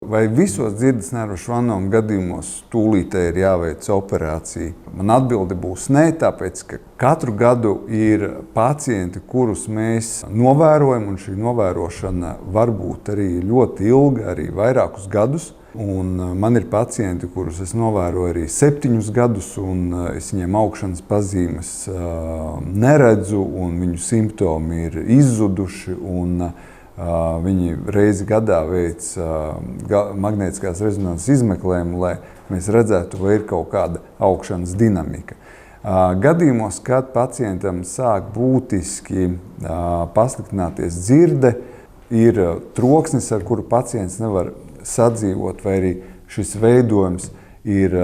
vai visos dzirdes nervu švanoma gadījumos tūlītē ir jāveic operācija. Man atbilde būs nē, tāpēc, ka katru gadu ir pacienti, kurus mēs novērojam, un šī novērošana var būt arī ļoti ilga, arī vairākus gadus. Un man ir pacienti, kurus es novēroju arī 7 gadus, un es viņiem augšanas pazīmes neredzu, un viņu simptomi ir izzuduši, un viņi reizi gadā veic magnētiskās rezonanses izmeklējumu, lai mēs redzētu, vai ir kaut kāda augšanas dinamika. Gadījumos, kad pacientam sāk būtiski pasliktināties dzirde, ir troksnis, ar kuru pacients nevar sadzīvot, vai arī šis veidojums ir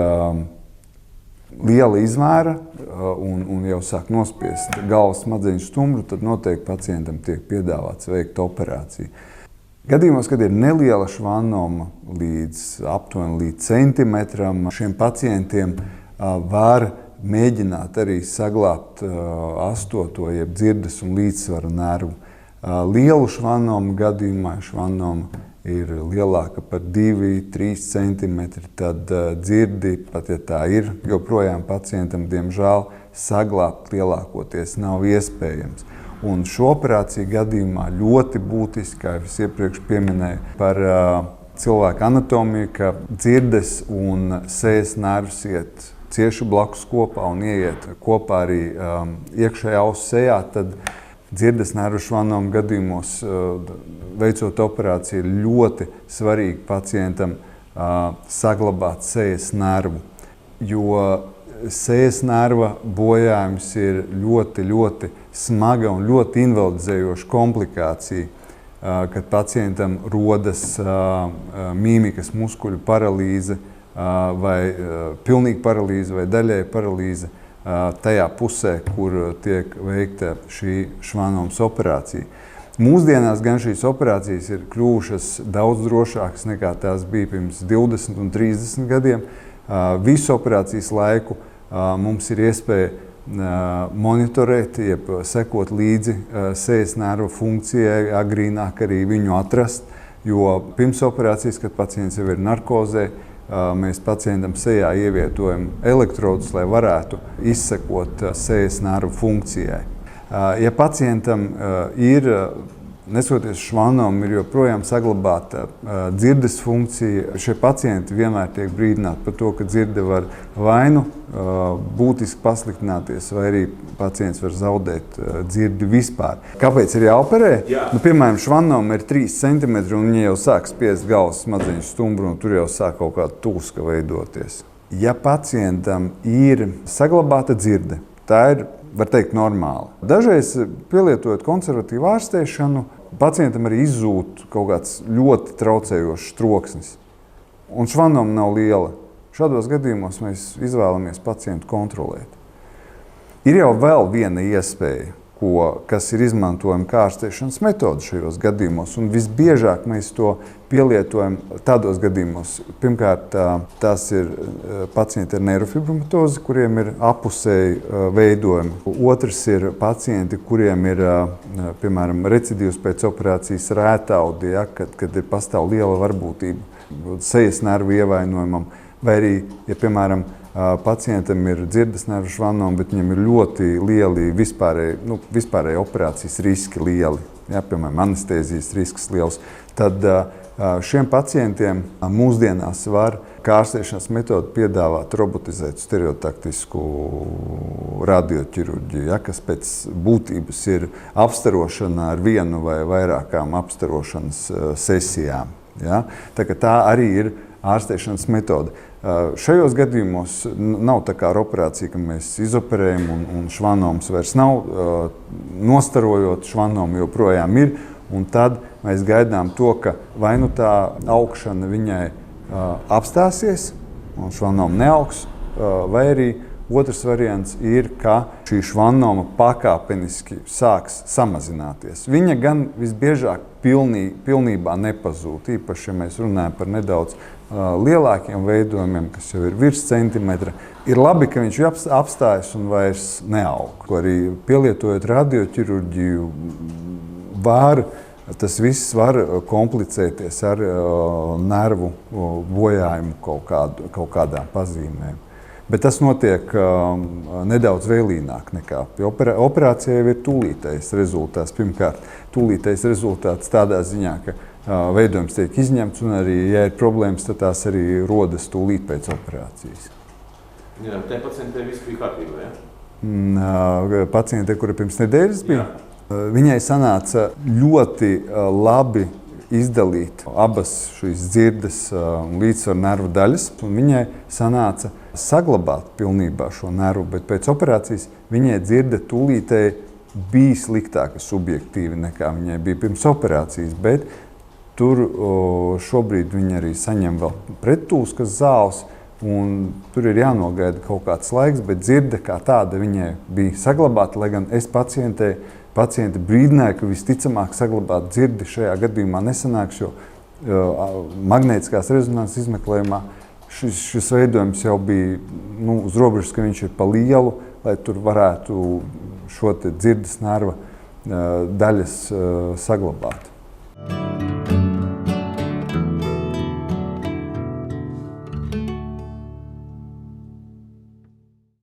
liela izmēra un jau sāk nospiest galvas smadzeņu stumbru, tad noteikti pacientam tiek piedāvāts veikt operāciju. Gadījumos, kad ir neliela švanoma aptuveni līdz centimetram, šiem pacientiem var mēģināt arī saglābt 8. jeb dzirdes un līdzsvaru nervu. Lielu švanomu gadījumā švanoma ir lielāka par 2-3 centimetri, tad dzirdi, pat ja tā ir, joprojām pacientam, diemžēl, saglābt lielākoties nav iespējams. Un šo operāciju gadījumā ļoti būtiski, kā es iepriekš pieminēju, par cilvēku anatomiju, ka dzirdes un sejas nervs iet cieši blakus kopā un ieiet kopā arī iekšējā auss sejā, tad dzirdes nervu švanoma gadījumos veicot operāciju ir ļoti svarīgi pacientam saglabāt sejas nervu, jo sejas nerva bojājums ir ļoti smaga un ļoti invalidizējoša komplikācija, kad pacientam rodas mīmikas muskuļu paralīze vai pilnīga paralīze vai daļēja paralīze tajā pusē, kur tiek veikta šī švanomas operācija. Mūsdienās gan šīs operācijas ir kļuvušas daudz drošākas nekā tās bija pirms 20 un 30 gadiem. Visu operācijas laiku mums ir iespēja monitorēt, jeb sekot līdzi sejas nervu funkcijai, agrīnāk arī viņu atrast, jo pirms operācijas, kad pacients jau ir narkozē, mēs pacientam sejā ievietojam elektrodus, lai varētu izsekot sejas nervu funkcijai. Ja pacientam ir, nesoties švanomu, ir joprojām saglabāta dzirdes funkcija, šie pacienti vienmēr tiek brīdināti par to, ka dzirde var vai nu būtiski pasliktināties, vai arī pacients var zaudēt dzirdi vispār. Kāpēc ir jāoperē? Nu, piemēram, švanoma ir 3 cm un viņa jau sāk spiest galvas smadzeņu stumbru un tur jau sāk kaut kāda tūska veidoties. Ja pacientam ir saglabāta dzirde, tā ir, var teikt, normāli. Dažreiz, pielietojot konservatīvu ārstēšanu, pacientam arī izzūd kaut kāds ļoti traucējošs troksnis. Un švanoma nav liela. Šādos gadījumos mēs izvēlamies pacientu kontrolēt. Ir jau vēl viena iespēja, kas ir izmantojama kā ārstēšanas metode šajos gadījumos, un visbiežāk mēs to pielietojam tādos gadījumos. Pirmkārt, tās ir pacienti ar neirofibromatozi, kuriem ir apusēji veidojumi. Otrs ir pacienti, kuriem ir, piemēram, recidīvs pēc operācijas rētaudi, kad ir pastāv liela varbūtība sejas nervu ievainojumam, vai arī, ja, piemēram, pacientam ir dzirdes nervu švanoma, bet viņam ir ļoti lieli vispārēji operācijas riski lieli, ja, piemēram, anestēzijas risks liels, tad šiem pacientiem mūsdienās var kā ārstēšanas metodi piedāvāt robotizētu stereotaktisku radioķirurģiju, ja, kas pēc būtības ir apstarošana ar vienu vai vairākām apstarošanas sesijām. Ja. Tā arī ir ārstēšanas metode. Šajos gadījumos nav tā kā ar operāciju, ka mēs izoperējam un švanoms vairs nav, nostarojot švanomu joprojām ir, un tad mēs gaidām to, ka vai nu tā augšana viņai apstāsies un švanoma neaugs, vai arī otrs variants ir, ka šī švanoma pakāpeniski sāks samazināties. Viņa gan visbiežāk pilnībā nepazūd, īpaši, ja mēs runājam par nedaudz lielākiem veidojumiem, kas jau ir virs centimetra. Ir labi, ka viņš apstājas un vairs neaug. Arī pielietojot radioķirurģiju, var tas viss var komplicēties ar nervu bojājumu kaut kādām pazīmēm. Bet tas notiek nedaudz vēlīnāk nekā. Operācijai ir tūlītējs rezultāts. Pirmkārt, tūlītējs rezultāts tādā ziņā, ka veidojums tiek izņemts, un arī, ja ir problēmas, tad tās arī rodas tūlīt pēc operācijas. Jā, te pacientē viss bija kārtībā, ja? Paciente, kura pirms nedēļas bija, viņai sanāca ļoti labi izdalīt abas šīs dzirdes un līdzsvaru nervu daļas, un viņai sanāca saglabāt pilnībā šo nervu, bet pēc operācijas viņai dzirde tūlītēji bija sliktāka subjektīvi nekā viņai bija pirms operācijas, bet tur šobrīd viņa arī saņem vēl prettūskas zāles, un tur ir jānogaida kaut kāds laiks, bet dzirde kā tāda viņai bija saglabāta, lai gan es pacienti brīdināja, ka visticamāk saglabāt dzirdi šajā gadījumā nesanāks, jo magnētiskās rezonanses izmeklējumā šis veidojums jau bija uz robežas, ka viņš ir pa lielu, lai tur varētu šo te dzirdes nerva daļas saglabāt.